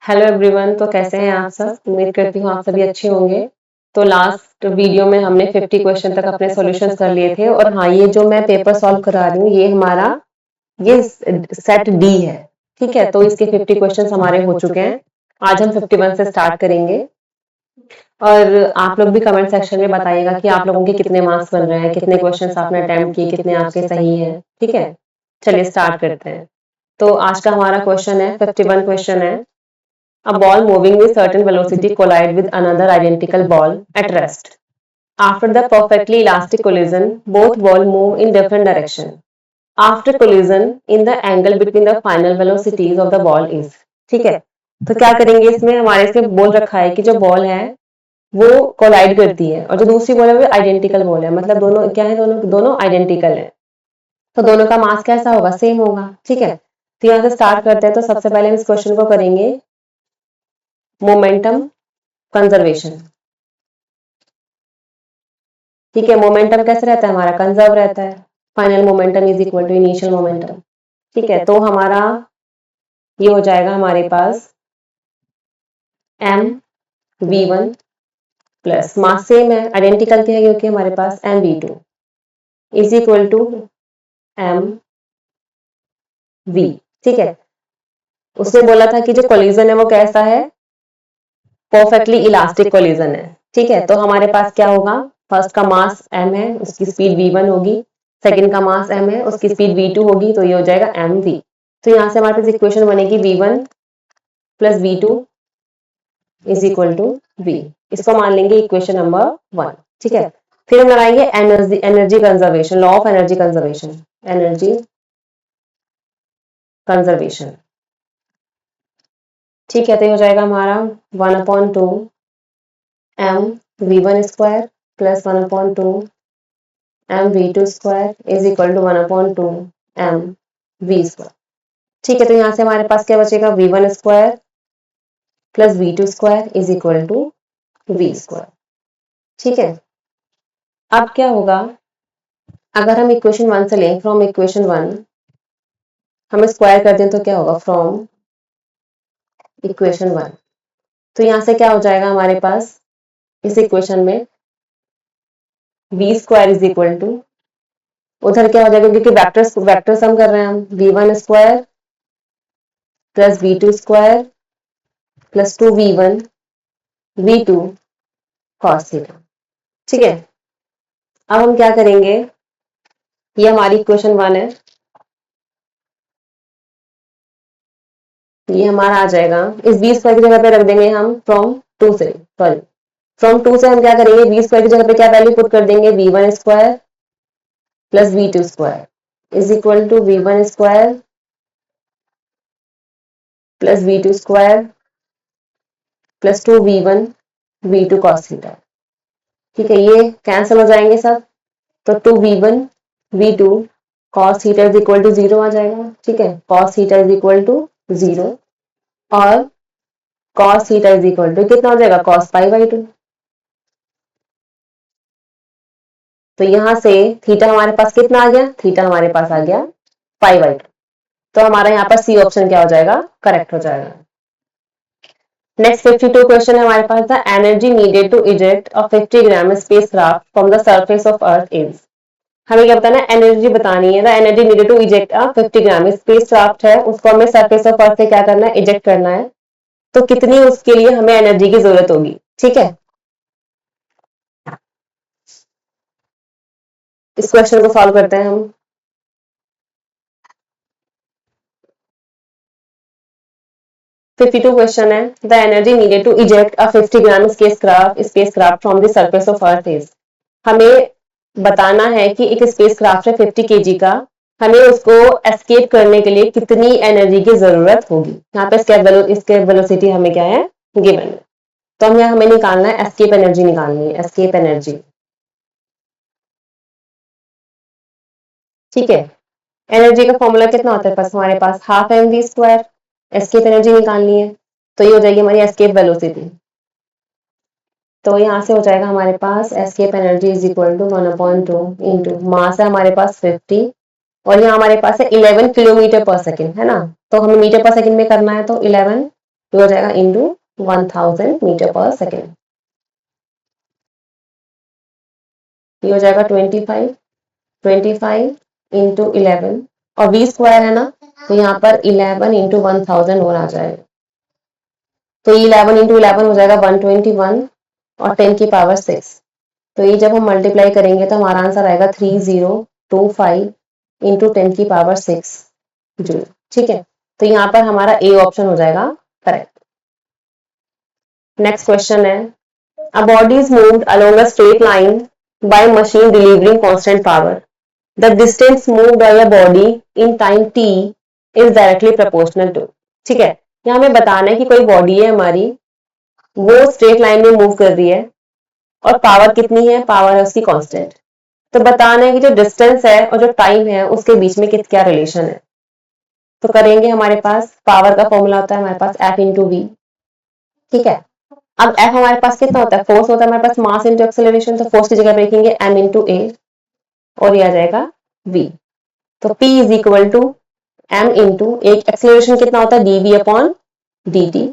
Hello everyone, तो कैसे हैं आप सब? उम्मीद करती हूँ आप सभी अच्छे होंगे। तो लास्ट वीडियो में हमने 50 क्वेश्चन तक अपने सॉल्यूशंस कर लिए थे और हाँ, ये जो मैं पेपर सॉल्व करा रही हूँ ये हमारा ये सेट डी है। ठीक है, तो इसके 50 क्वेश्चंस हमारे हो चुके हैं। आज हम 51 से स्टार्ट करेंगे और आप लोग भी कमेंट सेक्शन में बताइएगा कि आप लोगों के कितने मार्क्स बन रहे हैं, कितने क्वेश्चंस आपने अटेम्प्ट किए, कितने आपके सही हैं। ठीक है, चलिए स्टार्ट करते हैं। तो आज का हमारा क्वेश्चन है 51 क्वेश्चन है। A ball moving with certain velocity collide with another identical ball at rest. After the perfectly elastic collision, both balls move in different direction. After collision, in the angle between the final velocities of the ball is. ठीक है, तो क्या करेंगे इसमें हमारे से बोल रखा है कि जो बॉल है वो कोलाइड करती है और जो दूसरी बॉल है वो आइडेंटिकल बॉल है, मतलब दोनों क्या है, दोनों दोनों आइडेंटिकल है। तो दोनों का मास कैसा होगा, सेम होगा। ठीक है, तो यहाँ से स्टार्ट करते हैं। तो सबसे पहले हम इस क्वेश्चन को करेंगे मोमेंटम कंजर्वेशन। ठीक है, मोमेंटम कैसे रहता है हमारा, कंजर्व रहता है। Final momentum is equal to initial momentum. ठीक है, तो हमारा ये हो जाएगा हमारे पास M V one plus mass same है, आइडेंटिकल क्या है क्योंकि हमारे पास M V two is equal to M V. ठीक है, उसने बोला था कि जो कोलिजन है वो कैसा है, परफेक्टली इलास्टिक कोलिजन है। ठीक है, तो हमारे पास क्या होगा, फर्स्ट का मास m है, उसकी स्पीड v1 होगी। सेकंड का मास m है, उसकी स्पीड v2 होगी, तो ये हो जाएगा mv। तो यहाँ से हमारे पास इक्वेशन बनेगी v1 plus v2 is equal to v। इसको मान लेंगे इक्वेशन नंबर 1। ठीक है, फिर हम लगाएंगे energy energy conservation, law of energy conservation. Energy conservation, ठीक है, तो ये हो जाएगा हमारा 1/2 m v1 square plus 1/2 m v2 square is equal to 1/2 m v square. ठीक है, तो यहाँ से हमारे पास क्या बचेगा, v1 square plus v2 square is equal to v square. ठीक है, अब क्या होगा, अगर हम इक्वेशन 1 से लें, फ्रॉम इक्वेशन 1 हम स्क्वायर कर दें तो क्या होगा, फ्रॉम इक्वेशन 1। तो यहाँ से क्या हो जाएगा हमारे पास इस इक्वेशन में v square is equal to, उधर क्या हो जाएगा क्योंकि वेक्टर्स वेक्टर सम कर रहे हैं हम, v1 square plus v2 square plus 2v1 v2 cos theta. ठीक है, अब हम क्या करेंगे, ये हमारी इक्वेशन 1 है, ये हमारा आ जाएगा, इस बी स्क्वायर की जगह पे रख देंगे हम फ्रॉम 2 से, सॉरी फ्रॉम 2 से हम क्या करेंगे, बी स्क्वायर की जगह पे क्या वैल्यू पुट कर देंगे, v1 square plus v2 square is equal to v1 square plus v2 square plus 2v1 v2 cos theta. ठीक है, ये कैंसिल हो जाएंगे सब, तो 2v1 v2 cos theta is equal to 0 आ जाएगा। ठीक है, cos theta is equal to 0 और cos theta is equal to कितना हो जाएगा, cos पाई बाई 2। तो यहां से थीटा हमारे पास कितना आ गया, थीटा हमारे पास आ गया पाई बाई 2। तो हमारा यहाँ पर सी ऑप्शन क्या हो जाएगा, करेक्ट हो जाएगा। नेक्स्ट 52 क्वेश्चन है हमारे पास, the energy needed to eject a 50 gram spacecraft from the surface of earth is. हमें क्या बताना है, एनर्जी बतानी है। The energy needed to eject a 50 gram spacecraft है, उसको हमें सरफेस ऑफ अर्थ से क्या करना है, इजेक्ट करना है। तो कितनी उसके लिए हमें एनर्जी की जरूरत होगी। ठीक है, इस क्वेश्चन को सॉल्व करते हैं हम। क्वेश्चन है, the energy needed to eject a 50 gram spacecraft from the surface of earth is. हमें बताना है कि एक स्पेसक्राफ्ट है 50 केजी का, हमें उसको एस्केप करने के लिए कितनी एनर्जी की जरूरत होगी। यहाँ पे इसके वेलोसिटी हमें क्या है, गिवन है। तो हम यहाँ हमें निकालना है एस्केप एनर्जी, निकालनी है एस्केप एनर्जी। ठीक है, एनर्जी का फॉर्मूला कितना होता है पास, हमारे पास half M V square. Escape energy निकालनी है तो ये हो जाएगी हमारी एस्केप वेलोसिटी। तो यहाँ से हो जाएगा हमारे पास escape energy is equal to 1/2 into mass है हमारे पास 50 और यहाँ हमारे पास है 11 किलोमीटर पर सेकेंड, है ना। तो हमें मीटर पर सेकेंड में करना है, तो 11 तो हो जाएगा इंटू 1000 मीटर पर सेकेंड। ये हो जाएगा 25 इंटू 11 और v स्क्वायर है ना, तो यहाँ पर 11 इंटू 1000 और आ जाएगा, तो 11 इंटू 11 हो जाएगा 121 और 10 की पावर 6। तो ये जब हम मल्टीप्लाई करेंगे तो हमारा आंसर आएगा 3025 इंटू 10 की पावर 6 जूल। ठीक है, तो यहाँ पर हमारा ए ऑप्शन हो जाएगा करेक्ट। नेक्स्ट क्वेश्चन है, a body is moved along a straight line by machine delivering constant power. The distance moved by a body in time t is directly proportional to। ठीक है, यहाँ हमें बताना है कि कोई बॉडी है हमारी, वो स्ट्रेट लाइन में मूव कर रही है और पावर कितनी है, पावर है उसकी कांस्टेंट। तो बताना है कि जो डिस्टेंस है और जो टाइम है उसके बीच में क्या रिलेशन है। तो करेंगे, हमारे पास पावर का फॉर्मूला होता है हमारे पास F इंटू वी। ठीक है, अब F हमारे पास कितना होता है, फोर्स होता है हमारे पास, मास इंटू एक्सेलरेशन, तो फोर्स की जगह पे लिखेंगे M इंटू ए और ये आ जाएगा V। तो P is equal to M into एक एक्सेलरेशन कितना होता है dv अपॉन dt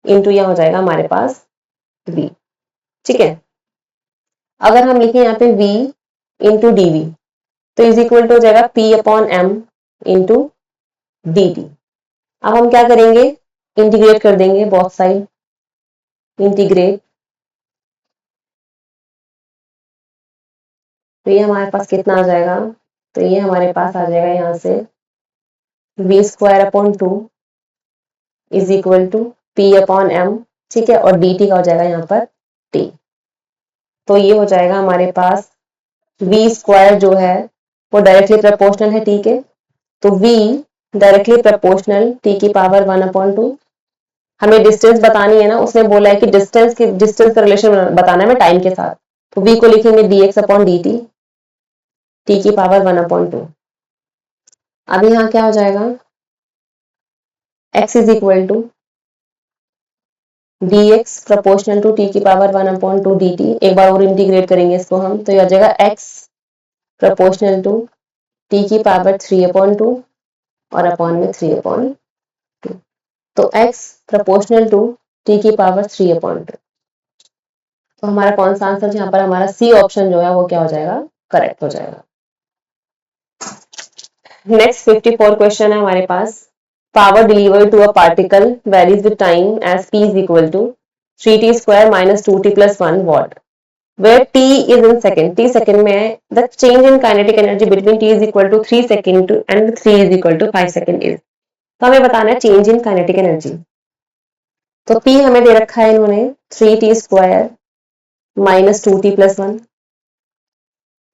इंटू यह हो जाएगा हमारे पास V। ठीक है, अगर हम लिखें यहाँ पे V इंटू dv तो इज इक्वल टू हो जाएगा P upon M into dt। अब हम क्या करेंगे, इंटीग्रेट कर देंगे बोथ साइड, इंटीग्रेट, तो ये हमारे पास कितना आ जाएगा, तो ये हमारे पास आ जाएगा यहाँ से v square upon 2 is equal to P upon M। ठीक है, और dt का हो जाएगा यहाँ पर t। तो ये हो जाएगा हमारे पास v स्क्वायर जो है वो डायरेक्टली प्रोपोर्शनल है t के, तो v डायरेक्टली प्रोपोर्शनल t की पावर 1 अपॉन 2। हमें डिस्टेंस बतानी है ना, उसने बोला है कि डिस्टेंस का रिलेशन बताना है हमें टाइम के साथ, तो v को लिखेंगे dx अपॉन dt t की पावर 1 अपॉन 2। अब यहाँ क्या हो जाएगा, x is equal to dx proportional to t की पावर 1 अपॉन 2 dt। एक बार और इंटीग्रेट करेंगे इसको हम, तो ये आ जाएगा x प्रोपोर्शनल टू t की पावर 3 अपॉन 2 और अपॉन में 3 अपॉन 2। तो x प्रोपोर्शनल टू t की पावर 3 अपॉन 2। तो हमारा कौन सा आंसर, यहाँ पर हमारा सी ऑप्शन जो है वो क्या हो जाएगा, करेक्ट हो जाएगा। नेक्स्ट 54 क्वेश्चन है हमारे पास, power delivered to a particle varies with time as p is equal to 3t square minus 2t plus 1 watt, where t is in second, t second में है, the change in kinetic energy between t is equal to 3 second and 3 is equal to 5 second is। तो हमें बताना है change in kinetic energy. तो p हमें दे रखा है इन्होंने 3t square minus 2t plus 1।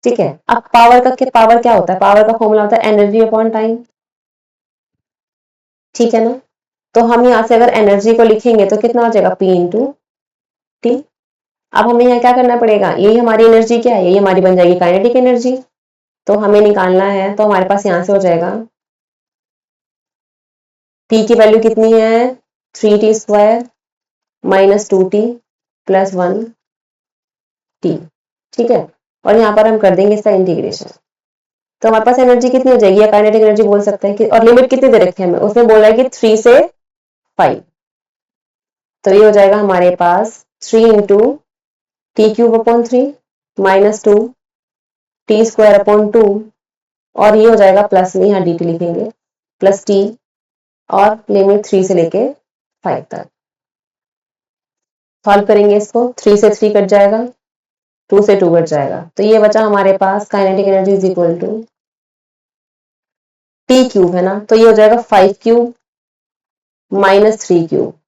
ठीक है, अब पावर क्या होता है, पावर का फॉर्मूला होता है एनर्जी अपॉन टाइम। ठीक है ना, तो हम यहाँ से अगर एनर्जी को लिखेंगे तो कितना हो जाएगा p इंटू टी। अब हमें यहाँ क्या करना पड़ेगा, यही हमारी एनर्जी क्या है, यही हमारी बन जाएगी काइनेटिक एनर्जी, तो हमें निकालना है, तो हमारे पास यहाँ से हो जाएगा t की वैल्यू कितनी है 3t square minus 2t plus 1 t। ठीक है, और यहाँ पर हम कर देंगे इसका इंटीग्रेशन, तो हमारे पास एनर्जी कितनी हो जाएगी, या काइनेटिक एनर्जी बोल सकते हैं कि, और लिमिट कितनी दे रखी है हमें, उसने बोला है कि 3 से 5। तो ये हो जाएगा हमारे पास 3 into T cube upon 3 minus 2 T square upon 2 और ये हो जाएगा प्लस में, यहाँ dt लिखेंगे, प्लस t और लिमिट 3 से लेके 5 तक। सॉल्व करेंगे इसको, 3 से 3 कट जाएगा, 2 से 2 कट जाएगा, तो ये बचा हमारे पास kinetic energy is equal to T cube है ना, तो ये हो जाएगा 5 cube minus 3 cube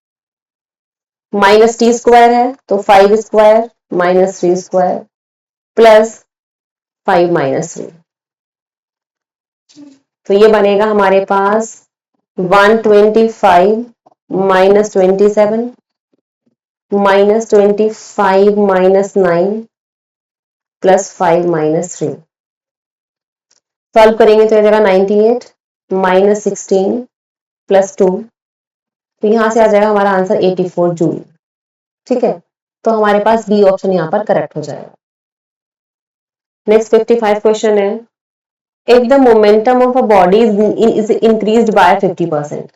minus T square है तो 5 square minus 3 square plus 5 minus 3। तो ये बनेगा हमारे पास 125 minus 27 minus 25 minus 9 plus 5 minus 3। Solve करेंगे तो ये जाएगा 98 माइनस 16 प्लस 2, तो यहाँ से आ जाएगा हमारा आंसर 84 जूल। ठीक है, तो हमारे पास बी ऑप्शन यहाँ पर करेक्ट हो जाएगा। नेक्स्ट 55 क्वेश्चन है, if the momentum of a body is increased by 50%,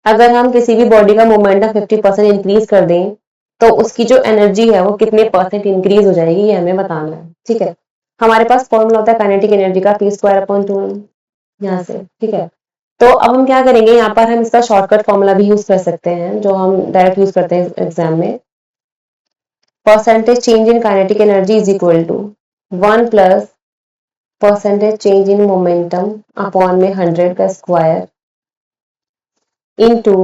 अगर हम किसी भी बॉडी का मोमेंटम 50% इंक्रीज कर दें तो उसकी जो एनर्जी है वो कितने परसेंट इंक्रीज हो जाएगी, ये हमें बताना है। ठीक है, हमारे पास फॉर्मूला होता है काइनेटिक एनर्जी का P²/2 यहाँ से। ठीक है, तो अब हम क्या करेंगे, यहाँ पर हम इसका शॉर्टकट फॉर्मूला भी यूज कर सकते हैं जो हम डायरेक्ट यूज करते हैं एग्जाम में। Percentage change in kinetic energy is equal to 1 plus percentage change in momentum upon में 100 का स्क्वायर इनटू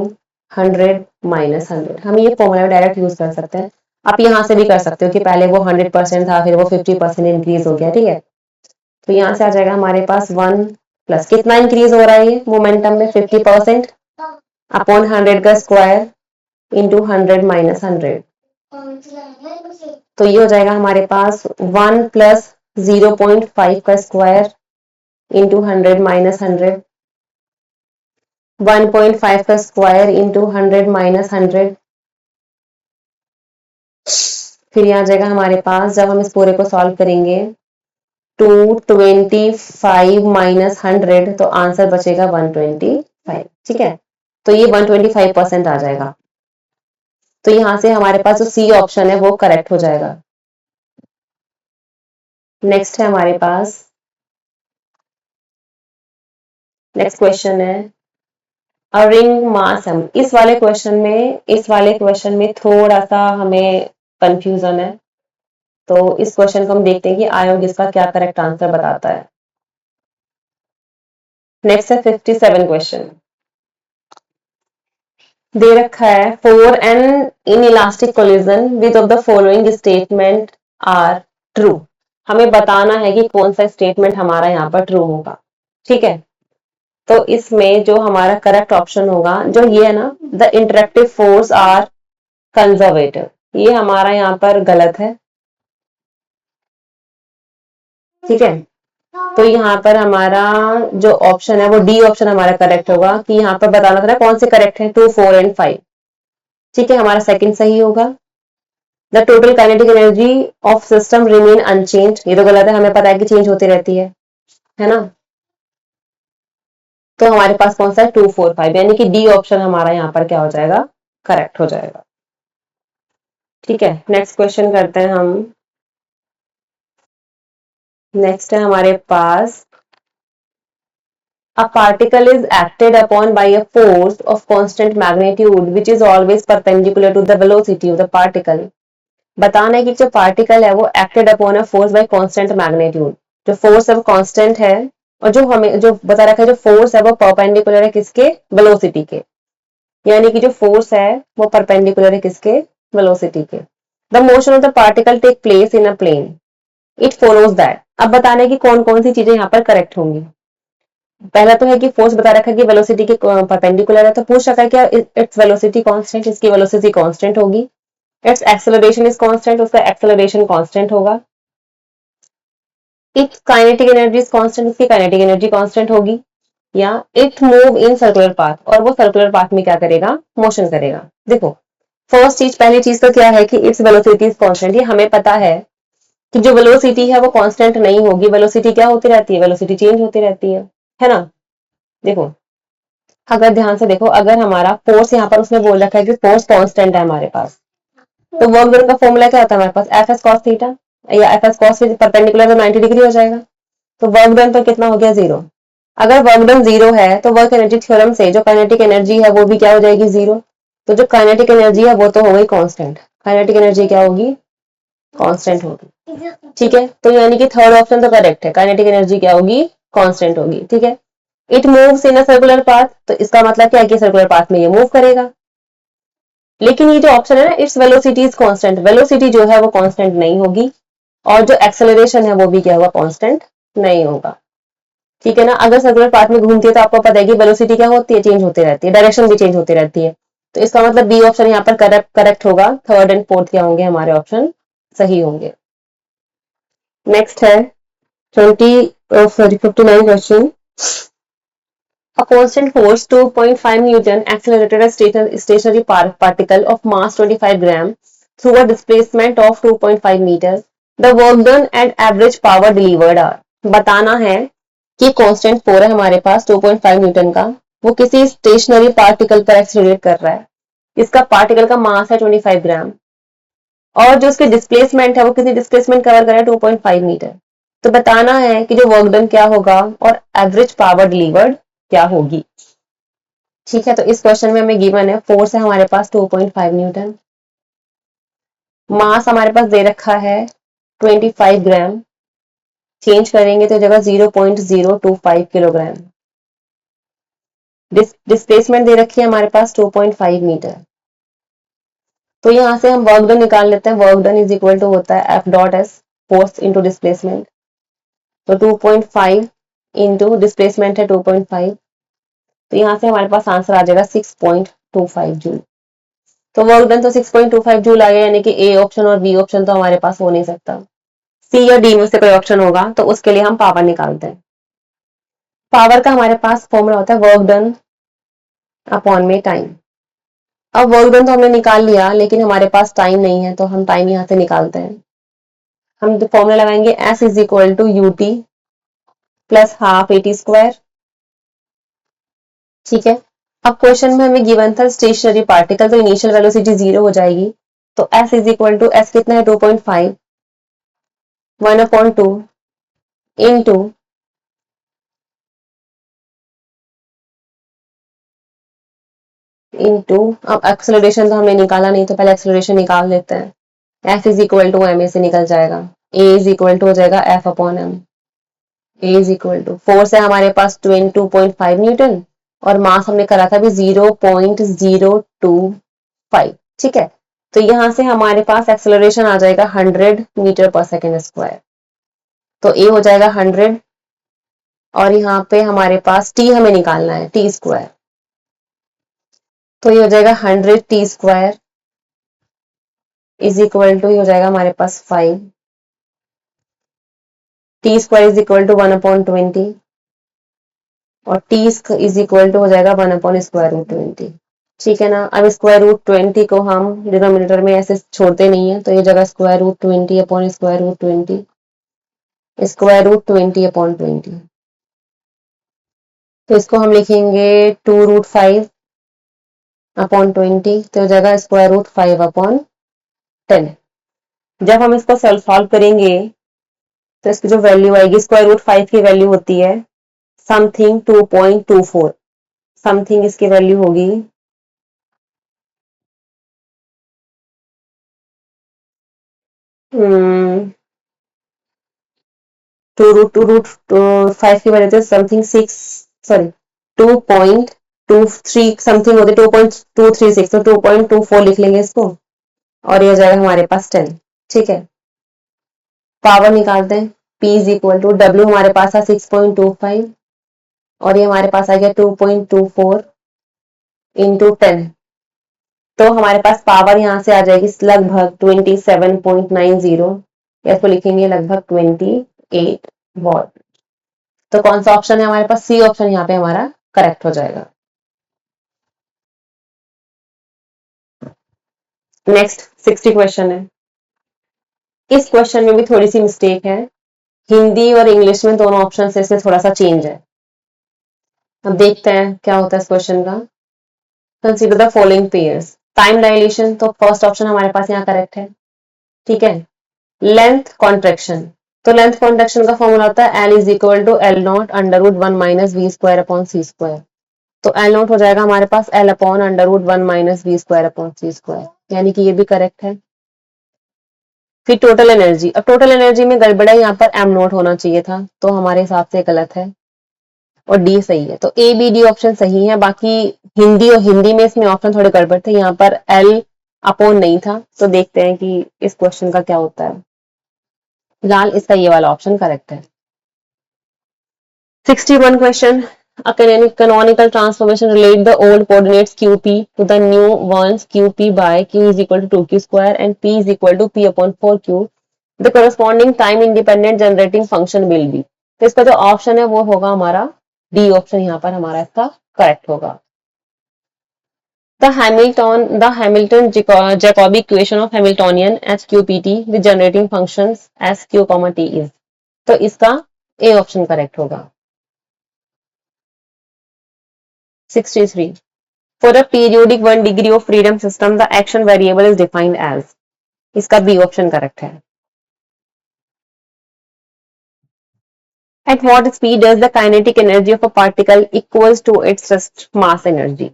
100 माइनस 100। हम ये फॉर्मूला डायरेक्ट यूज कर सकते हैं। आप यहाँ से भी कर सकते हो कि पहले वो 100% था, फिर वो 50% इंक्रीज हो गया। ठीक है, तो यहाँ से आ जाएगा हमारे पास 1 प्लस कितना इंक्रीज हो रहा है ये मोमेंटम में 50% अपॉन 100 का स्क्वायर इंटू 100 माइनस 100। तो ये हो जाएगा हमारे पास 1 प्लस 0.5 का स्क्वायर इंटू 100 माइनस 100, 1.5 का स्क्वायर इंटू 100 माइनस 100। फिर यहाँ जाएगा हमारे पास, जब हम इस पूरे को सॉल्व करेंगे 225 माइनस 100 तो आंसर बचेगा 125। ठीक है, तो ये 125% आ जाएगा। तो यहां से हमारे पास जो सी ऑप्शन है वो करेक्ट हो जाएगा। नेक्स्ट है हमारे पास, नेक्स्ट क्वेश्चन है अ रिंग मास एम। इस वाले क्वेश्चन में थोड़ा सा हमें कंफ्यूजन है, तो इस क्वेश्चन को हम देखते हैं कि आयोग इसका क्या करेक्ट आंसर बताता है। नेक्स्ट है 57 क्वेश्चन। दे रखा है for an inelastic collision which of the following statement are true. हमें बताना है कि कौन सा स्टेटमेंट हमारा यहाँ पर ट्रू होगा। ठीक है, तो इसमें जो हमारा करेक्ट ऑप्शन होगा, जो ये है ना, the interactive force are conservative, ये हमारा यहाँ पर गलत है। ठीक है, तो यहाँ पर हमारा जो ऑप्शन है वो डी ऑप्शन हमारा करेक्ट होगा, कि यहाँ पर बताना था कौन से करेक्ट है, 2, 4 एंड 5। ठीक है, हमारा सेकंड सही होगा। The total kinetic energy of system remain unchanged, ये तो गलत है, हमें पता है कि चेंज होती रहती है ना। तो हमारे पास कौन सा है, 2, 4, 5, यानी कि डी ऑप्शन हमारा यहाँ पर क्या हो जाएगा, करेक्ट हो जाएगा। ठीक है, नेक्स्ट क्वेश्चन करते हैं हम। नेक्स्ट है हमारे पास, a particle is acted upon by a force of constant magnitude which is always perpendicular to the velocity of the particle। बताना है कि जो पार्टिकल है वो acted upon a force by constant magnitude, जो फोर्स है वो कांस्टेंट है, और जो हमें जो बता रखा है जो फोर्स है वो परपेंडिकुलर है किसके, वेलोसिटी के, यानी कि जो फोर्स है वो परपेंडिकुलर है किसके, वेलोसिटी के। The motion of the particle take place in a plane, it follows that. अब बताना है कि कौन कौन सी चीजें यहाँ पर करेक्ट होंगी। पहला तो है कि फोर्स बता रखा है कि वेलोसिटी के परपेंडिकुलर है, तो पूछ रखा है क्या इट्स वेलोसिटी कांस्टेंट, इसकी वेलोसिटी कांस्टेंट होगी। इट्स एक्सेलरेशन इज कांस्टेंट, उसका एक्सेलरेशन कांस्टेंट होगा। It's kinetic energy is constant, उसकी काइनेटिक एनर्जी कांस्टेंट होगी। या it move in circular path, और वो सर्कुलर पाथ में क्या करेगा, मोशन करेगा। देखो फर्स्ट चीज, पहली चीज तो क्या है कि इट्स वेलोसिटी इज कांस्टेंट, ये हमें पता है कि जो वेलोसिटी है वो कांस्टेंट नहीं होगी, वेलोसिटी क्या होती रहती है, वेलोसिटी चेंज होती रहती है ना। देखो अगर ध्यान से देखो, अगर हमारा फोर्स यहाँ पर उसने बोल रखा है कि फोर्स कांस्टेंट है हमारे पास, तो वर्क डन का फॉर्मूला क्या होता है हमारे पास, एफ एस कॉस थीटा, या एफ एस कॉस परपेंडिकुलर तो 90 डिग्री हो जाएगा, तो वर्क डन तो कितना हो गया, 0। अगर वर्क डन 0 है तो वर्क एनर्जी थ्योरम से जो काइनेटिक एनर्जी है वो भी क्या हो जाएगी, 0। तो जो काइनेटिक एनर्जी है वो तो हो गई कांस्टेंट, काइनेटिक एनर्जी क्या होगी, कांस्टेंट होगी। ठीक है, तो यानी कि थर्ड ऑप्शन तो करेक्ट है, काइनेटिक एनर्जी क्या होगी, कांस्टेंट होगी। ठीक है, it moves in a circular path, तो इसका मतलब क्या है कि सर्कुलर पाथ में ये मूव करेगा। लेकिन ये जो ऑप्शन है ना, its velocity is constant, velocity जो है वो कांस्टेंट नहीं होगी, और जो एक्सेलरेशन है वो भी क्या होगा, कांस्टेंट नहीं होगा। ठीक है ना, अगर सर्कुलर पाथ में घूमती है तो आपको पता है कि वेलोसिटी क्या होती है, चेंज होती रहती है, डायरेक्शन भी चेंज होती रहती है। तो इसका मतलब बी ऑप्शन यहाँ पर करेक्ट होगा, थर्ड एंड फोर्थ क्या होंगे हमारे ऑप्शन सही होंगे। नेक्स्ट है 59 question. A constant force 2.5 Newton accelerated a stationary particle of mass 25 gram through a displacement of 2.5 meters. The work done and average power delivered are। बताना है कि कांस्टेंट फोर्स है हमारे पास 2.5 न्यूटन का, वो किसी स्टेशनरी पार्टिकल पर एक्सीलरेट कर रहा है। इसका पार्टिकल का मास है 25 ग्राम और जो उसके डिस्प्लेसमेंट है वो किसी डिस्प्लेसमेंट कवर कर रहा है 2.5 मीटर। तो बताना है कि जो वर्क डन क्या होगा और एवरेज पावर डिलीवर्ड क्या होगी। ठीक है, तो इस क्वेश्चन में हमें गिवन है फोर्स है हमारे पास 2.5 न्यूटन, मास हमारे पास दे रखा है 25 ग्राम, चेंज करेंगे तो जगह 0.025 किलोग्राम, डिस्प्लेसमेंट दे रखी है हमारे पास 2.5 मीटर। तो यहां से हम वर्क डन निकाल लेते हैं। Work done is equal to होता है F dot S, force into displacement. तो 2.5 इंटू डिस्प्लेसमेंट है 2.5, तो यहां से हमारे पास आंसर आ जाएगा 6.25 जूल। तो वर्क डन तो 6.25 जूल आ गया, यानी कि ए ऑप्शन और बी ऑप्शन तो हमारे पास हो नहीं सकता, सी या डी में से कोई ऑप्शन होगा। तो उसके लिए हम पावर निकालते हैं। पावर का हमारे पास फॉर्मूला होता है वर्क डन अपॉन में टाइम। अब वर्क डन तो हमने निकाल लिया, लेकिन हमारे पास टाइम नहीं है, तो हम टाइम यहां से निकालते हैं। हम फॉर्मूला लगाएंगे S is equal to u t plus half a t square. ठीक है, अब क्वेश्चन में हमें गिवन था स्टेशनरी पार्टिकल, तो इनिशियल वेलोसिटी 0 हो जाएगी। तो S is equal to S कितना है 2.5, 1/2 इंटू इंटू, अब एक्सेलरेशन तो हमने निकाला नहीं, तो पहले एक्सेलरेशन निकाल लेते हैं। F is equal to m a से निकल जाएगा, ए इज इक्वल टू हो जाएगा F upon m. A is equal to force है हमारे पास 22.5 न्यूटन और मास हमने करा था भी 0.025। ठीक है, तो यहां से हमारे पास एक्सेलरेशन आ जाएगा 100 मीटर पर सेकेंड स्क्वायर। तो ए हो जाएगा 100 और यहाँ पे हमारे पास टी हमें निकालना है, टी स्क्वायर। तो ये हो जाएगा 100 t square is equal to हो जाएगा हमारे पास 5। T square is equal to 1/20 और टी इज इक्वल टू हो जाएगा 1/√20। ठीक है ना। अब स्क्वायर रूट 20 को हम डिनोमिनेटर में ऐसे छोड़ते नहीं है, तो ये जगह स्क्वायर रूट 20 अपॉन 20 तो इसको हम लिखेंगे 2√5/20, तो जगह स्क्वायर रूट 5/10। जब हम इसको सॉल्व करेंगे तो इसकी जो वैल्यू आएगी, स्क्वायर रूट 5 की वैल्यू होती है समथिंग 2.24, समथिंग इसकी वैल्यू होगी 2√5 की वैल्यू समथिंग 6, सॉरी 2.23 समथिंग होती है, 2.236, तो 2.24 लिख लेंगे इसको और ये हो जाएगा हमारे पास 10। ठीक है, पावर निकालते हैं। P is equal to W हमारे पास है 6.25 और ये हमारे पास आ गया 2.24 इंटू 10, तो हमारे पास पावर यहाँ से आ जाएगी लगभग 27.90, या इसको लिखेंगे लगभग 28 वॉट। तो कौन सा ऑप्शन है हमारे पास, सी ऑप्शन यहाँ पे हमारा करेक्ट हो जाएगा। नेक्स्ट 60 क्वेश्चन है। इस क्वेश्चन में भी थोड़ी सी मिस्टेक है, हिंदी और इंग्लिश में दोनों ऑप्शन से थोड़ा सा चेंज है। अब देखते हैं क्या होता है इस क्वेश्चन का। Consider the following pairs. Time dilation, तो फर्स्ट ऑप्शन हमारे पास यहाँ करेक्ट है। ठीक है, लेंथ कॉन्ट्रेक्शन, तो लेंथ कॉन्ट्रेक्शन का फॉर्मूला होता है L is equal to L not under root 1 minus we square upon C square. तो एल नॉट हो जाएगा हमारे पास L upon under root 1 minus we square upon C square, यानी कि ये भी करेक्ट है। फिर टोटल एनर्जी, अब टोटल एनर्जी में गड़बड़ है, यहाँ पर एम नॉट होना चाहिए था, तो हमारे हिसाब से गलत है और डी सही है। तो ए बी डी ऑप्शन सही है। बाकी हिंदी और हिंदी में इसमें ऑप्शन थोड़े गड़बड़ थे, यहाँ पर एल अपॉन नहीं था। तो देखते हैं कि इस क्वेश्चन का क्या होता है। फिलहाल इसका ये वाला ऑप्शन करेक्ट है। 61 question. A canonical transformation relate the old coordinates qp to the new ones qp by q is equal to 2q square and p is equal to p upon 4q. The corresponding time independent generating function will be. तो इसका जो option है वो होगा हमारा D option, यहाँ पर हमारा इसका करेक्ट होगा। The Hamilton Jacobi equation of Hamiltonian HQPT with generating functions S q, t is. तो इसका ए ऑप्शन करेक्ट होगा। 63 for a periodic 1 degree of freedom system the action variable is defined as, इसका B option correct है। At what speed does the kinetic energy of a particle equals to its rest mass energy?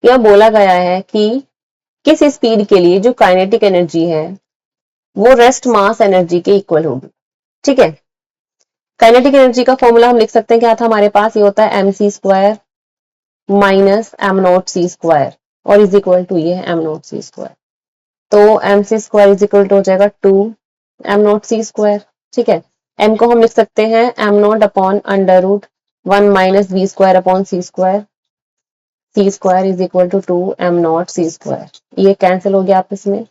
यह बोला गया है कि किस speed के लिए जो काइनेटिक एनर्जी है वो रेस्ट मास एनर्जी के इक्वल होगी। ठीक है, काइनेटिक एनर्जी का फॉर्मूला हम लिख सकते हैं, क्या था हमारे पास, ये होता है mc square minus m naught c square और इज इक्वल टू ये है एम नॉट सी स्क्वायर। तो mc square is equal to हो जाएगा 2 एम नॉट सी स्क्वायर। ठीक है, m को हम लिख सकते हैं m naught upon under root 1 minus we square upon C square, c square is equal to 2 m naught c square. ये कैंसिल हो गया आपस में,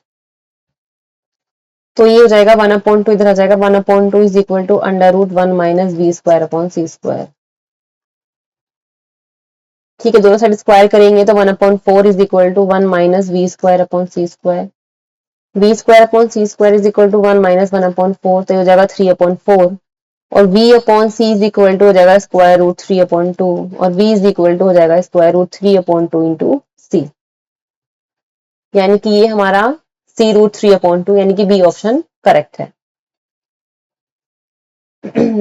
तो ये हो जाएगा 1 अपॉन 2, इधर आ जाएगा 1 upon 2 is equal to under root 1 minus we square upon C square. ठीक है, दोनों साइड स्क्वायर करेंगे तो 1 upon 4 is equal to 1 minus we square upon C square, v square upon C square is equal to 1 minus 1 upon 4, तो ये हो जाएगा 3 upon 4 और v upon c is equal to हो जाएगा स्क्वायर रूट 3 अपॉन 2 और v इज इक्वल टू हो जाएगा स्क्वायर रूट 3 अपॉन 2 इंटू सी, यानी कि ये हमारा सी रूट 3 अपॉन 2 यानी कि बी ऑप्शन करेक्ट है।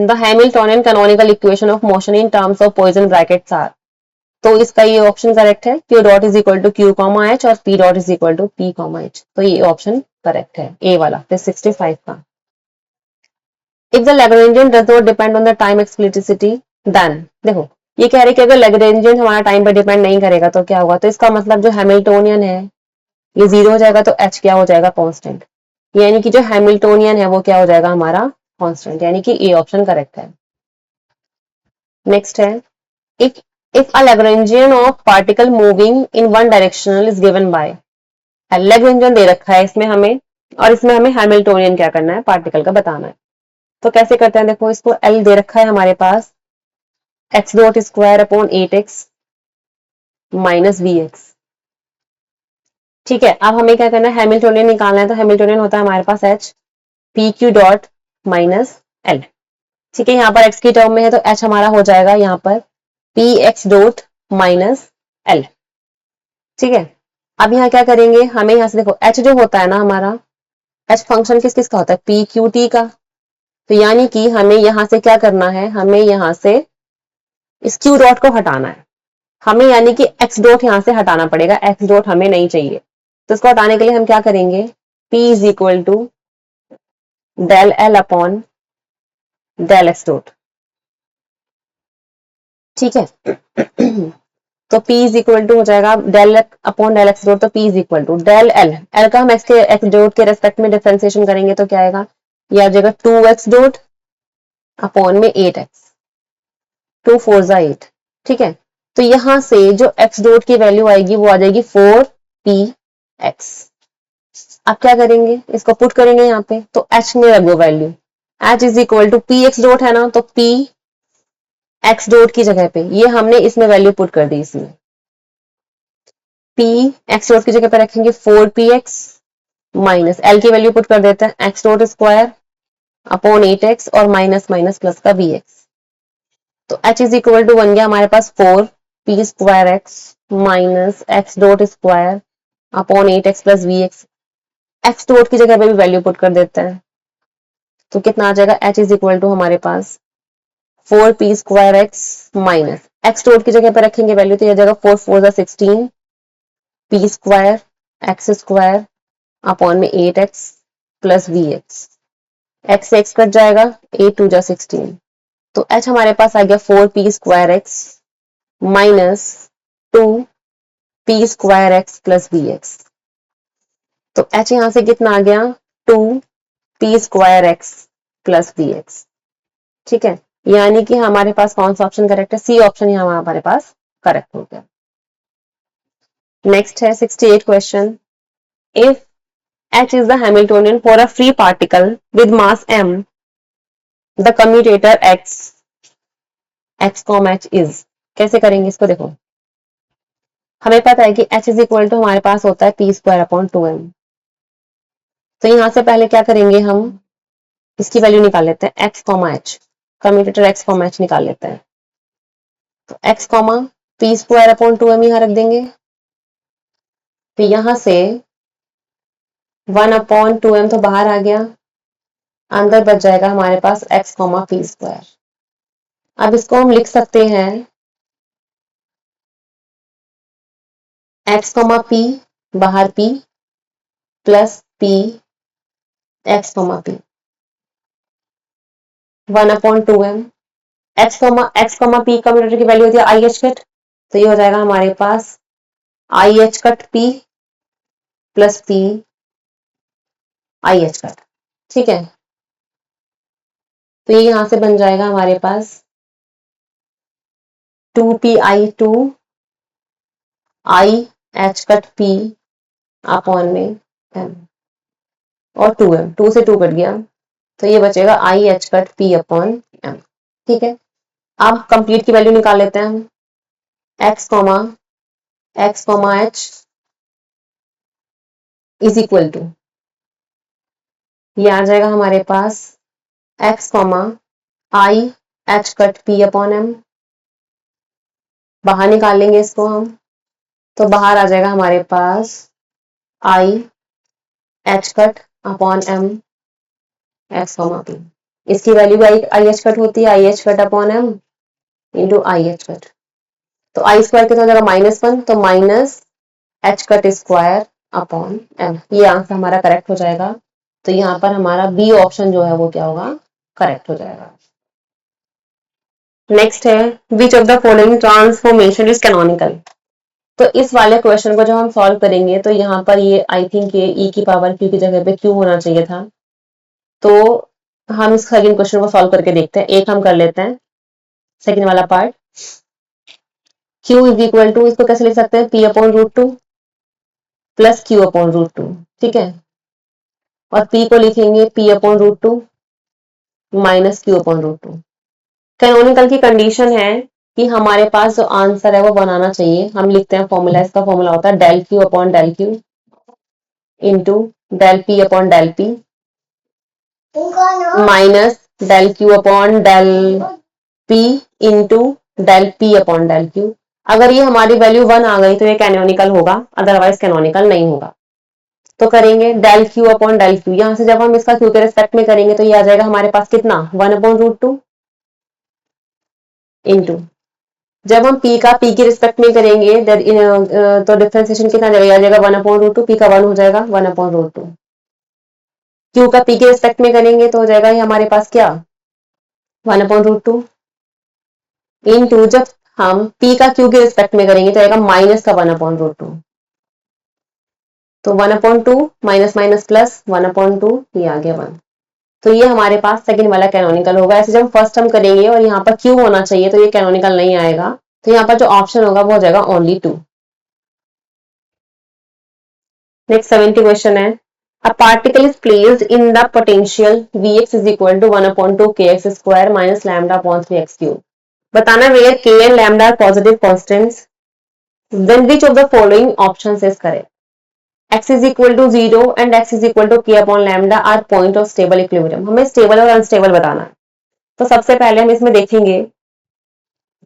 The Hamiltonian canonical equation of motion in terms of Poisson brackets are, तो इसका ये ऑप्शन करेक्ट है, Q dot is equal to Q comma H और P dot is equal to P comma H, तो ये option correct है ए वाला, फिर 65 का। If the Lagrangian does not depend on the time explicitly then, देखो ये कह रहे कि अगर लैग्रेंजियन हमारा टाइम पर डिपेंड नहीं करेगा तो क्या होगा, तो इसका मतलब जो हैमिल्टोनियन है ये 0 हो जाएगा, तो एच क्या हो जाएगा, कांस्टेंट, यानी कि जो हैमिल्टोनियन है वो क्या हो जाएगा हमारा कांस्टेंट, यानी कि ए ऑप्शन करेक्ट है। नेक्स्ट है, if if a Lagrangian of particle moving in one direction is given by, Lagrangian दे रखा है इसमें हमें और इसमें हमें हैमिल्टोनियन क्या करना है, पार्टिकल का बताना है। तो कैसे करते हैं, देखो इसको L दे रखा है हमारे पास x dot square upon 8x minus v x. ठीक है, अब हमें क्या करना है, हैमिल्टोनियन निकालना है, तो हैमिल्टोनियन होता है हमारे पास h P Q dot minus L. ठीक है, यहाँ पर x की टर्म में है तो h हमारा हो जाएगा यहाँ पर P x dot minus L. ठीक है, अब यहाँ क्या करेंगे, हमें यहाँ से देखो h जो होता है ना हमारा, h फंक्शन किस किस का होता है, पी क्यू टी का, तो यानी कि हमें यहाँ से क्या करना है, हमें यहाँ से इस क्यू डॉट को हटाना है, हमें यानी कि x डॉट यहाँ से हटाना पड़ेगा, x डॉट हमें नहीं चाहिए, तो इसको हटाने के लिए हम क्या करेंगे, p is equal to del L upon del x dot. ठीक है, तो p इज इक्वल टू हो जाएगा del upon del x dot, तो p is equal to del L, L का हम एक्स डॉट के रेस्पेक्ट में डिफरेंशिएशन करेंगे तो क्या आएगा, ये आ जाएगा 2x डॉट अपॉन में 8x, 2 4 जा 8। ठीक है, तो यहां से जो x डॉट की वैल्यू आएगी वो आ जाएगी 4px। अब क्या करेंगे, इसको पुट करेंगे यहाँ पे, तो h में रख दो value, h is equal to p x dot है ना, तो p x डॉट की जगह पे ये हमने इसमें वैल्यू पुट कर दी, इसमें p x डॉट की जगह पे रखेंगे 4px माइनस एल की वैल्यू पुट कर देते हैं x dot square upon 8x और माइनस माइनस प्लस का bx, तो h इज इक्वल टू बन गया हमारे पास 4p square x minus x dot square upon 8x plus bx, x dot की जगह पे भी वैल्यू पुट कर देते हैं, तो कितना आ जाएगा, h इज इक्वल टू हमारे पास 4p square x minus x dot की जगह पे रखेंगे वैल्यू, तो यह जाएगा 4 4 जा 16 p square x square upon में 8x प्लस bx, x से x कट जाएगा, 8 2 जा 16, तो h हमारे पास आ गया 4p square x minus 2p square x plus bx, तो h यहां से कितना आ गया 2p square x plus bx। ठीक है, यानी कि हमारे पास कौन सा ऑप्शन करेक्ट है, सी ऑप्शन यहाँ हमारे पास करेक्ट हो गया। नेक्स्ट है 68 question, if h is the Hamiltonian for a free particle with mass m, the commutator x h is, कैसे करेंगे इसको, देखो हमें पता है कि h इज इक्वल टू हमारे पास होता है p स्क्वायर अपॉन 2m, तो यहां से पहले क्या करेंगे, हम इसकी वैल्यू निकाल लेते हैं x h, commutator x h निकाल लेते हैं, तो x P square upon 2m यहाँ रख देंगे, तो यहां से 1/2m तो बाहर आ गया, अंदर बच जाएगा हमारे पास x पी स्क्वायर। अब इसको हम लिख सकते हैं x पी, बाहर p plus p x P 1/2m, x p का मीटर की वैल्यू होती है आई एच कट, तो ये हो जाएगा हमारे पास I H cut p plus p I H cut. ठीक है, तो ये यहां से बन जाएगा हमारे पास 2pi2 I H cut p upon में m, और 2m, 2 से 2 कट गया, तो ये बचेगा आई H cut p upon m। ठीक है, अब कंप्लीट की वैल्यू निकाल लेते हैं हम, x h is equal to, ये आ जाएगा हमारे पास x I H cut p upon m, बाहर निकालेंगे इसको हम, तो बाहर आ जाएगा हमारे पास I H cut upon m x p, इसकी वैल्यू भी आई एच कट होती है, I H cut upon m into I H cut, तो आई स्क्वायर कितना हो जाएगा -1, तो minus H cut square upon m, ये आंसर हमारा करेक्ट हो जाएगा। तो यहाँ पर हमारा बी ऑप्शन जो है वो क्या होगा, करेक्ट हो जाएगा। नेक्स्ट है विच of the following transformation is canonical. तो इस वाले क्वेश्चन को जब हम सॉल्व करेंगे तो यहाँ पर ये आई थिंक ये e की पावर q की जगह पे q होना चाहिए था, तो हम इस सेकंड क्वेश्चन को सॉल्व करके देखते हैं। एक हम कर लेते हैं सेकंड वाला part, q is equal to, इसको कैसे लिख सकते हैं, p upon root 2 plus q upon root 2। ठीक है, और p को लिखेंगे p upon root 2 minus q upon root 2। Canonical की कंडीशन है कि हमारे पास जो आंसर है वो बनाना चाहिए, हम लिखते हैं फॉर्मूला, इसका फॉर्मूला होता है del q upon del q into del p upon del p minus del q upon del p into del p upon del q। अगर ये हमारी वैल्यू 1 आ गई तो ये कैनोनिकल होगा, अदरवाइज कैनोनिकल नहीं होगा। तो करेंगे del q upon del q, यहां से जब हम इसका q के रिस्पेक्ट में करेंगे तो ये आ जाएगा हमारे पास कितना, 1 अपॉन रूट 2 इंटू, जब हम p का p के रिस्पेक्ट में करेंगे तो डिफरेंशिएशन कितना आ जाएगा 1 अपॉन रूट 2, p का 1 हो जाएगा 1 अपॉन रूट 2, q का p के रिस्पेक्ट में करेंगे तो हो जाएगा ये हमारे पास क्या 1 अपॉन रूट 2 इंटू, जब हम p का q के रिस्पेक्ट में करेंगे तो आएगा माइनस का 1 अपॉन रूट 2, तो 1 upon 2 minus minus plus 1 upon 2, ये आ गया 1। तो ये हमारे पास सेकंड वाला कैनोनिकल होगा। ऐसे जब फर्स्ट हम करेंगे और यहाँ पर q होना चाहिए तो ये कैनोनिकल नहीं आएगा, तो यहाँ पर जो ऑप्शन होगा वो हो जाएगा ओनली 2। नेक्स्ट 70 क्वेश्चन है, a particle is placed in the potential Vx is equal to 1 upon 2 kx square minus lambda upon 3x cube. बताना where k and lambda are positive constants, then which of the following options is correct? x is equal to 0 and x is equal to k upon lambda are point of stable equilibrium। हमें stable और unstable बताना है। तो सबसे पहले हम इसमें देखेंगे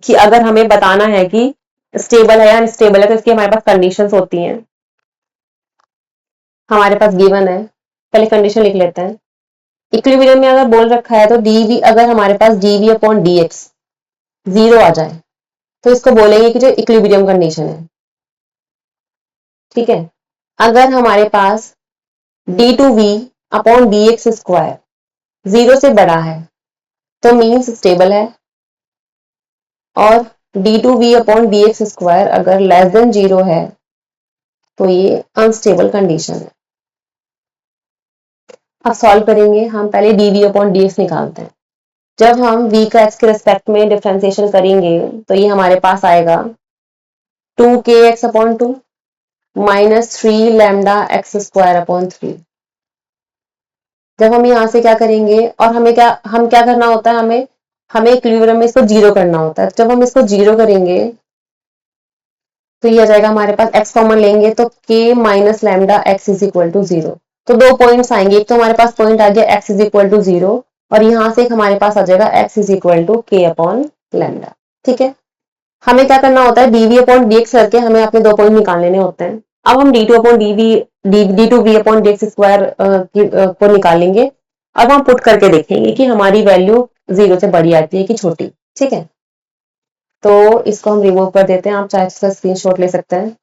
कि अगर हमें बताना है कि स्टेबल है या अनस्टेबल है तो इसकी हमारे पास कंडीशंस होती हैं, हमारे पास गिवन है। पहले कंडीशन लिख लेते हैं। इक्विलिब्रियम में अगर बोल रखा है तो dv, अगर हमारे पास dv अपॉन dx 0 आ जाए तो इसको बोलेंगे कि जो इक्विलिब्रियम कंडीशन है। ठीक है, अगर हमारे पास d2v अपॉन dx स्क्वायर 0 से बड़ा है तो मीन्स स्टेबल है, और d2v अपॉन dx स्क्वायर अगर लेस देन 0 है तो ये अनस्टेबल कंडीशन है। अब सॉल्व करेंगे, हम पहले dv अपॉन dx निकालते हैं। जब हम v का x के रिस्पेक्ट में डिफरेंशिएशन करेंगे तो ये हमारे पास आएगा 2kx upon 2 minus 3 lambda x square upon 3। जब हम यहाँ से क्या करेंगे, और हम क्या करना होता है, हमें इक्विलिब्रियम में इसको 0 करना होता है। जब हम इसको 0 करेंगे तो ये आ जाएगा हमारे पास x कॉमन लेंगे तो k minus lambda x is equal to 0। तो दो पॉइंट्स आएंगे, एक तो हमारे पास पॉइंट आ गया x इज इक्वल टू 0, और यहाँ से एक हमारे पास आ जाएगा x is equal to k upon lambda. ठीक है, हमें क्या करना होता है, dv अपॉन dx करके हमें अपने 2 पॉइंट निकाल लेने होते हैं। अब हम d2 upon d2v upon dx square को निकालेंगे। अब हम पुट करके देखेंगे कि हमारी वैल्यू 0 से बड़ी आती है कि छोटी। ठीक है, तो इसको हम रिमूव कर देते हैं, आप चाहे इसका स्क्रीनशॉट ले सकते हैं।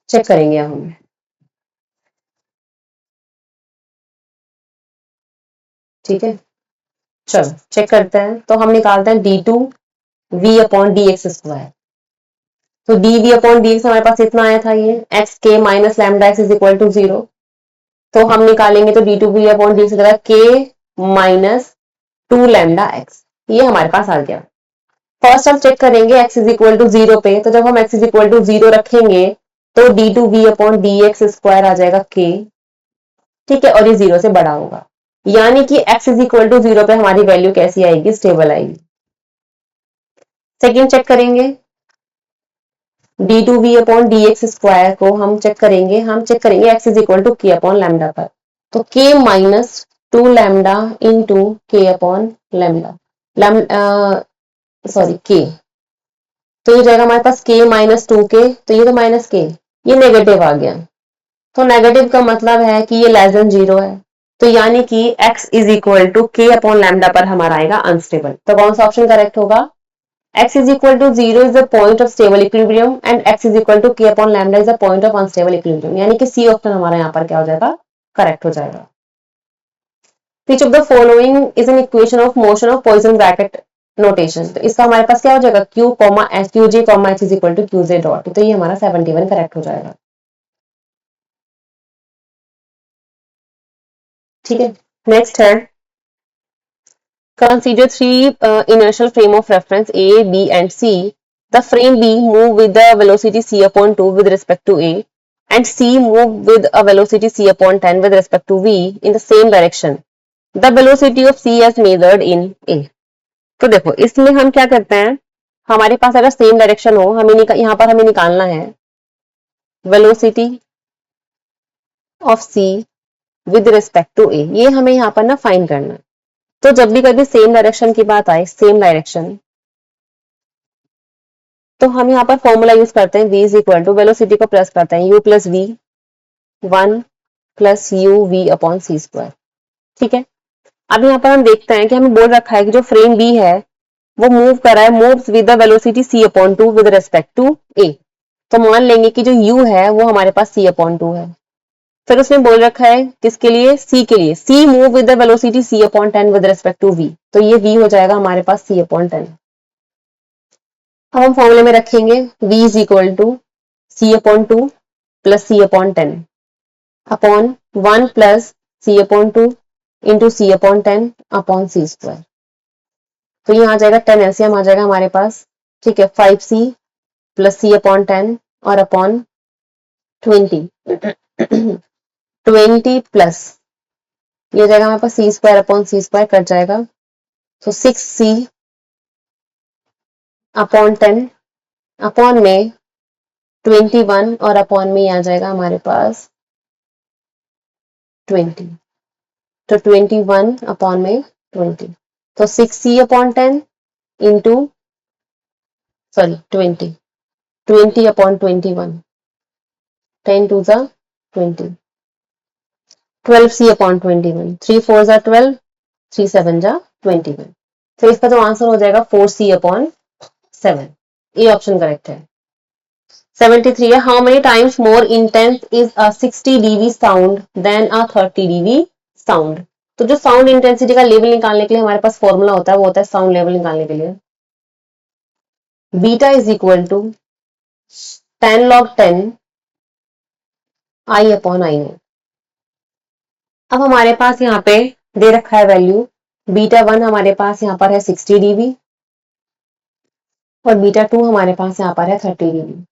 चेक करेंगे हम। ठीक है, चलो चेक करते हैं। तो हम निकालते हैं d2v अपॉन dx स्क्वायर। तो dv अपॉन dx हमारे पास इतना आया था, ये x k minus lambda x is equal to 0। तो हम निकालेंगे तो d2v अपॉन dx हो जाएगा k माइनस 2 लैम्डा x। ये हमारे पास आ गया। फर्स्ट हम चेक करेंगे x इज इक्वल टू 0 पे। तो जब हम x इज इक्वल टू 0 रखेंगे तो d2v अपॉन dx स्क्वायर आ जाएगा k। ठीक है, और ये 0 से बड़ा होगा, यानी कि x इज इक्वल टू 0 पे हमारी वैल्यू कैसी आएगी, स्टेबल आएगी। सेकेंड चेक करेंगे, d2v अपॉन dx स्क्वायर को हम चेक करेंगे, x is equal to k upon lambda पर। तो k minus 2 lambda into k upon lambda, sorry k, तो ये जाएगा हमारे पास k माइनस 2k। तो ये तो माइनस k, ये नेगेटिव आ गया। तो नेगेटिव का मतलब है कि ये लेस देन 0 है। तो यानी कि x is equal to k upon lambda पर हमारा आएगा अनस्टेबल। तो कौन सा ऑप्शन करेक्ट होगा, x is equal to 0 is the point of stable equilibrium and x is equal to k upon lambda is the point of unstable equilibrium, यानी कि C option हमारा यहाँ पर क्या हो जाएगा, करेक्ट हो जाएगा। Which of the following is an equation of motion of Poisson bracket notation? तो इसका हमारे पास क्या हो जाएगा, q comma h qj comma h is equal to qj dot. तो ये हमारा 71 करेक्ट हो जाएगा। ठीक है, नेक्स्ट है, consider three inertial frame of reference A, B and C. The frame B move with the velocity c upon 2 with respect to A and C move with a velocity c upon 10 with respect to V in the same direction. The velocity of C as measured in A. तो देखो इसमें हम क्या करते हैं, हमारे पास अगर same direction हो, हमें यहाँ पर हमें निकालना है velocity of C with respect to A। ये हमें यहाँ पर ना फाइंड करना है। तो जब भी कभी सेम डायरेक्शन की बात आए, सेम डायरेक्शन, तो हम यहाँ पर फॉर्मूला यूज करते हैं v is equal to, velocity को प्लस करते हैं u plus v 1 plus u v upon सी स्क्वायर। ठीक है, अब यहाँ पर हम देखते हैं कि हमें बोल रखा है कि जो फ्रेम b है वो मूव कर रहा है, moves with the velocity c upon 2 with respect to a। तो मान लेंगे कि जो u है वो हमारे पास c अपॉन 2 है। फिर उसने बोल रखा है किसके लिए, c के लिए, c move with the velocity c upon 10 with respect to v। तो ये v हो जाएगा हमारे पास c अपॉन 10। अब हम फॉर्मूले में रखेंगे v is equal to c upon 2 plus c upon 10 upon 1 plus c upon 2 into c upon 10 upon c square. तो ये आ जाएगा 10 एलसीएम आ जाएगा हमारे पास। ठीक है, 5c प्लस c अपॉन 10 और अपॉन 20 20 प्लस ये जाएगा हमारे पास c square upon c square cut जाएगा। तो 6c अपॉन 10 अपॉन में 21 और अपॉन में आ जाएगा हमारे पास 20। तो 21 अपॉन में 20, तो 6c upon 10 into, sorry 20 upon 21, 10 two ज़ा 20, 12c अपॉन 21, 3 4 ज़ा 12, 3 7 ज़ा 21। तो इसका जो आंसर हो जाएगा 4c अपॉन 7। ये ऑप्शन करेक्ट है। 73 है, how many times more intense is a 60 dB sound then a 30 dB sound. तो जो साउंड इंटेंसिटी का लेवल निकालने के लिए हमारे पास फॉर्मूला होता है वो होता है साउंड लेवल निकालने के लिए beta is equal to 10 log 10 I upon I naught. अब हमारे पास यहाँ पे दे रखा है वैल्यू, बीटा 1 हमारे पास यहाँ पर है 60 dB और बीटा 2 हमारे पास यहाँ पर है 30 dB।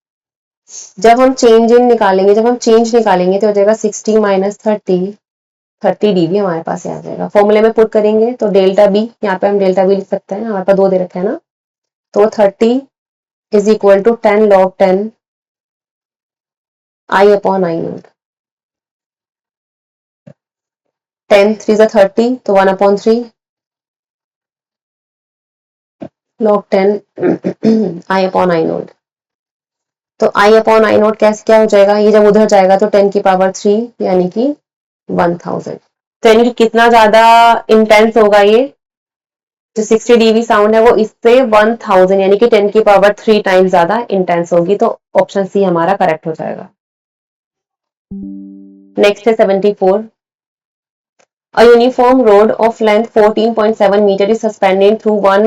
जब हम चेंज निकालेंगे तो हो जाएगा 60 माइनस 30 dB हमारे पास आ जाएगा। फॉर्मूले में पुट करेंगे तो डेल्टा बी, यहाँ पे हम डेल्टा बी लिख सकते हैं, हमारे पास 2 दे रखे हैं ना। तो 30 is equal to 10 log 10 I upon I naught. 10 3 ज़ा 30 तो 1 अपॉन 3 log 10 I upon I naught. तो I upon I नोट कैसे क्या हो जाएगा, ये जब उधर जाएगा तो 10 की पावर 3 यानी कि 1000। तो यानी कि कितना ज्यादा इंटेंस होगा ये, जो 60 dB साउंड है वो इससे 1000 यानी कि 10 की पावर 3 टाइम्स ज्यादा इंटेंस होगी। तो ऑप्शन सी हमारा करेक्ट हो जाएगा। नेक्स्ट है 74। A uniform rod of length 14.7 meter is suspended through one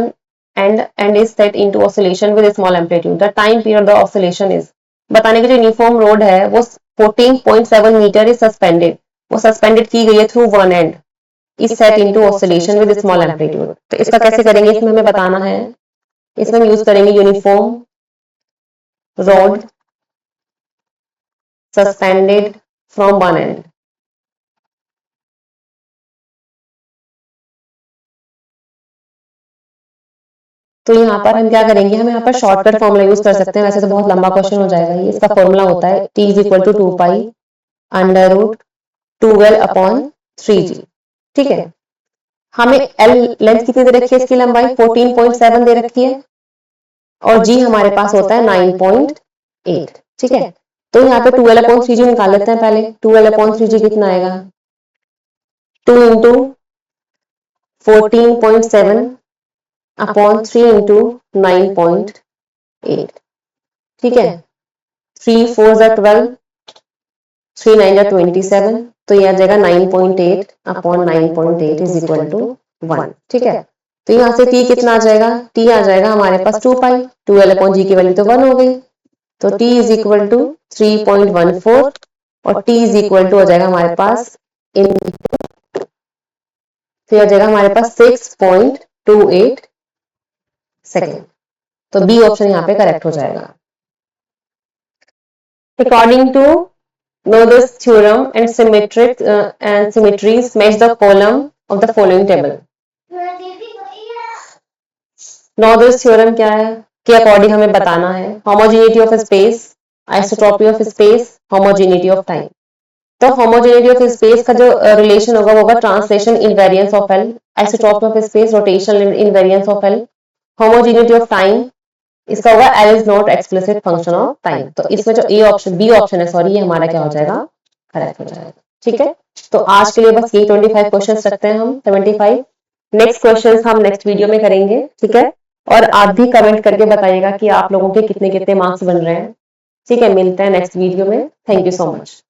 end and is set into oscillation with a small amplitude. The time period of the oscillation is, बताने की जो uniform road है वो 14.7 metre is suspended, वो suspended की गई है through one and, is set into oscillation with small amplitude. तो इसका कैसे करेंगे, इसमें हमें बताना है। इसमें हम यूज करेंगे uniform road suspended from one and. तो यहाँ पर हम क्या करेंगे, हम यहाँ पर शॉर्टकट फॉर्मूला यूज कर सकते हैं, वैसे तो बहुत लंबा क्वेश्चन हो जाएगा ये। इसका फॉर्मूला होता है t is equal to 2 pi under root 12 upon 3g। ठीक है, हमें l लेंथ कितनी दे रखी है, इसकी लंबाई 14.7 दे रखी है और g हमारे पास होता है 9.8। ठीक है, तो यहाँ पे 12 अपॉन 3g निकाल लेते हैं पहले। 12 अपॉन 3g कितना आएगा, 2 इंटू 14.7 अपॉन 3 इंटू 9.8। ठीक है, 3 4 जा 12, 3 9 जा 27, तो यह आ जाएगा 9.8 अपॉन 9.8 इज इक्वल टू 1। ठीक है, तो यहाँ से t कितना आ जाएगा, t आ जाएगा हमारे पास 2 पाई, 12 अपॉन g की वैल्यू तो 1 हो गई, तो t इज इक्वल टू 3.14 और t इज इक्वल टू हो जाएगा हमारे पास इन, फिर हो जाएगा हमारे पास 6.28 सेकेंड। तो बी ऑप्शन यहाँ पे करेक्ट हो जाएगा। According to Noether's theorem and symmetries match the column of the following table. Noether's theorem क्या है, के अकॉर्डिंग हमें बताना है homogeneity of space, isotropy of space, homogeneity of time। तो homogeneity of space का जो रिलेशन होगा वो होगा translation invariance of L, isotropy of space rotational invariance of L, homogeneity of time इसका होगा L is not explicit function of time. तो इसमें जो ए ऑप्शन बी ऑप्शन है सॉरी, ये हमारा क्या हो जाएगा, करेक्ट हो जाएगा। ठीक है, तो आज के लिए बस ये 25 क्वेश्चंस रखते हैं हम, 75। नेक्स्ट क्वेश्चंस हम नेक्स्ट वीडियो में करेंगे। ठीक है, और आप भी कमेंट करके बताइएगा कि आप लोगों के कितने कितने मार्क्स बन रहे हैं। ठीक है, मिलते हैं नेक्स्ट वीडियो में। Thank you so much.